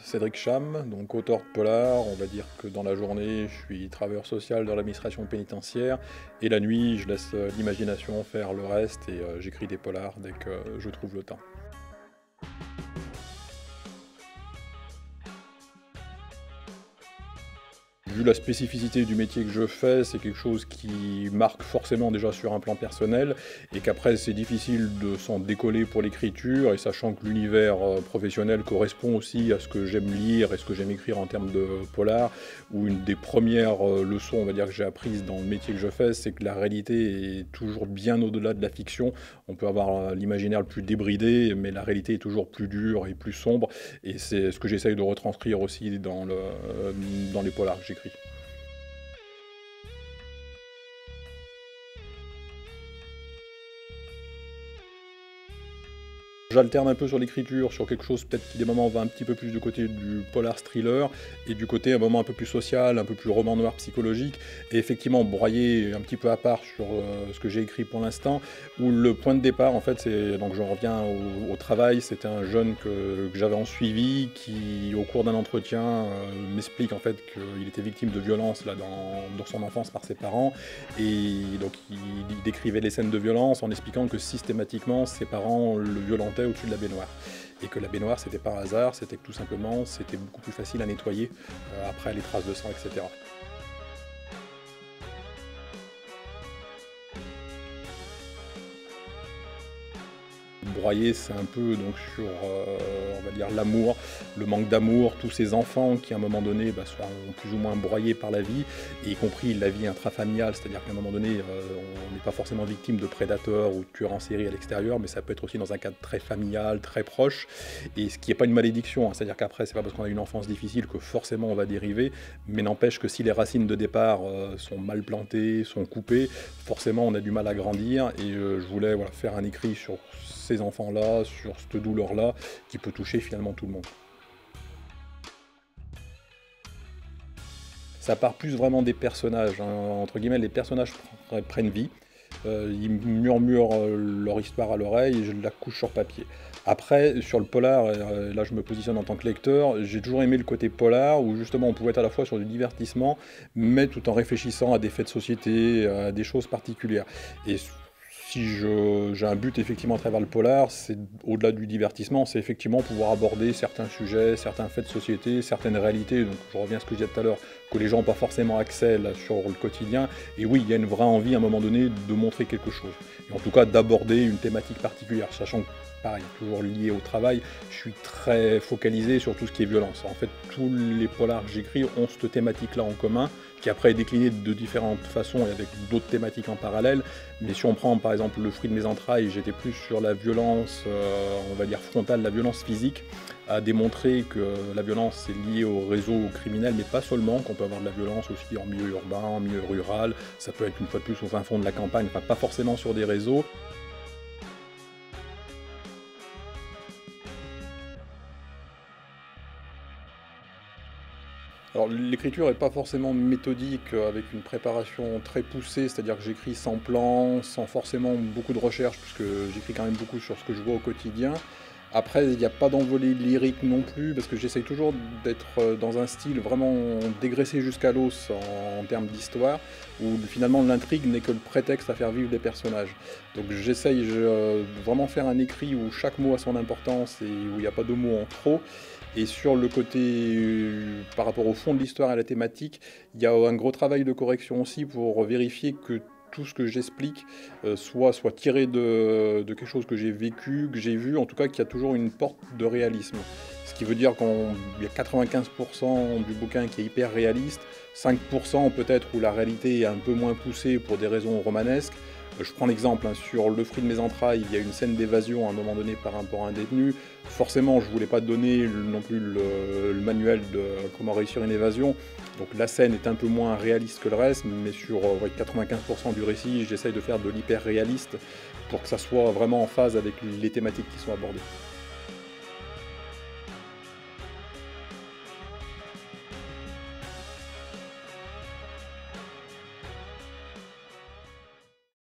Cédric Cham, donc auteur de polar. On va dire que dans la journée, je suis travailleur social dans l'administration pénitentiaire et la nuit, je laisse l'imagination faire le reste et j'écris des polars dès que je trouve le temps. Vu la spécificité du métier que je fais, c'est quelque chose qui marque forcément déjà sur un plan personnel et qu'après c'est difficile de s'en décoller pour l'écriture et sachant que l'univers professionnel correspond aussi à ce que j'aime lire et ce que j'aime écrire en termes de polar, où une des premières leçons on va dire que j'ai apprises dans le métier que je fais, c'est que la réalité est toujours bien au-delà de la fiction. On peut avoir l'imaginaire le plus débridé, mais la réalité est toujours plus dure et plus sombre et c'est ce que j'essaye de retranscrire aussi dans les polars que j'écris. J'alterne un peu sur l'écriture, sur quelque chose peut-être qui des moments va un petit peu plus du côté du polar thriller et du côté un moment un peu plus social, un peu plus roman noir psychologique et effectivement broyer un petit peu à part sur ce que j'ai écrit pour l'instant où le point de départ en fait c'est donc je reviens au travail, c'était un jeune que j'avais en suivi qui au cours d'un entretien m'explique en fait qu'il était victime de violences là dans son enfance par ses parents et donc il décrivait les scènes de violence en expliquant que systématiquement ses parents le violentaient au-dessus de la baignoire. Et que la baignoire, c'était par hasard, c'était que tout simplement, c'était beaucoup plus facile à nettoyer après les traces de sang, etc. Broyer, c'est un peu donc sur, on va dire, l'amour, le manque d'amour, tous ces enfants qui, à un moment donné, sont plus ou moins broyés par la vie, et y compris la vie intrafamiliale, c'est-à-dire qu'à un moment donné, on n'est pas forcément victime de prédateurs ou de tueurs en série à l'extérieur, mais ça peut être aussi dans un cadre très familial, très proche, et ce qui n'est pas une malédiction, hein, c'est-à-dire qu'après, c'est pas parce qu'on a une enfance difficile que forcément on va dériver, mais n'empêche que si les racines de départ sont mal plantées, sont coupées, forcément on a du mal à grandir, et je voulais faire un écrit sur ces enfants-là, sur cette douleur-là, qui peut toucher finalement tout le monde. Ça part plus vraiment des personnages, hein. Entre guillemets, les personnages prennent vie, ils murmurent leur histoire à l'oreille et je la couche sur papier. Après, sur le polar, là je me positionne en tant que lecteur, j'ai toujours aimé le côté polar, où justement on pouvait être à la fois sur du divertissement, mais tout en réfléchissant à des faits de société, à des choses particulières. Et si j'ai un but effectivement à travers le polar, c'est au-delà du divertissement, c'est effectivement pouvoir aborder certains sujets, certains faits de société, certaines réalités. Donc je reviens à ce que je disais tout à l'heure, que les gens n'ont pas forcément accès là, sur le quotidien. Et oui, il y a une vraie envie à un moment donné de montrer quelque chose. Et en tout cas d'aborder une thématique particulière, sachant que pareil, toujours lié au travail, je suis très focalisé sur tout ce qui est violence. En fait, tous les polars que j'écris ont cette thématique-là en commun, qui après est déclinée de différentes façons et avec d'autres thématiques en parallèle. Mais si on prend par exemple Le fruit de mes entrailles, j'étais plus sur la violence, on va dire frontale, la violence physique, à démontrer que la violence est liée au réseau criminel, mais pas seulement, qu'on peut avoir de la violence aussi en milieu urbain, en milieu rural, ça peut être une fois de plus au fin fond de la campagne, enfin pas forcément sur des réseaux. Alors l'écriture n'est pas forcément méthodique, avec une préparation très poussée, c'est-à-dire que j'écris sans plan, sans forcément beaucoup de recherche, puisque j'écris quand même beaucoup sur ce que je vois au quotidien. Après, il n'y a pas d'envolée lyrique non plus, parce que j'essaye toujours d'être dans un style vraiment dégraissé jusqu'à l'os en termes d'histoire, où finalement l'intrigue n'est que le prétexte à faire vivre les personnages. Donc j'essaye de vraiment faire un écrit où chaque mot a son importance et où il n'y a pas de mots en trop. Et sur le côté, par rapport au fond de l'histoire et à la thématique, il y a un gros travail de correction aussi pour vérifier que tout ce que j'explique soit tiré de quelque chose que j'ai vécu, que j'ai vu, en tout cas qu'il y a toujours une porte de réalisme. Ce qui veut dire qu'il y a 95% du bouquin qui est hyper réaliste, 5% peut-être où la réalité est un peu moins poussée pour des raisons romanesques. Je prends l'exemple, hein, sur Le fruit de mes entrailles, il y a une scène d'évasion à un moment donné par rapport à un détenu. Forcément, je ne voulais pas donner non plus le manuel de comment réussir une évasion. Donc la scène est un peu moins réaliste que le reste, mais sur 95% du récit, j'essaye de faire de l'hyper réaliste pour que ça soit vraiment en phase avec les thématiques qui sont abordées.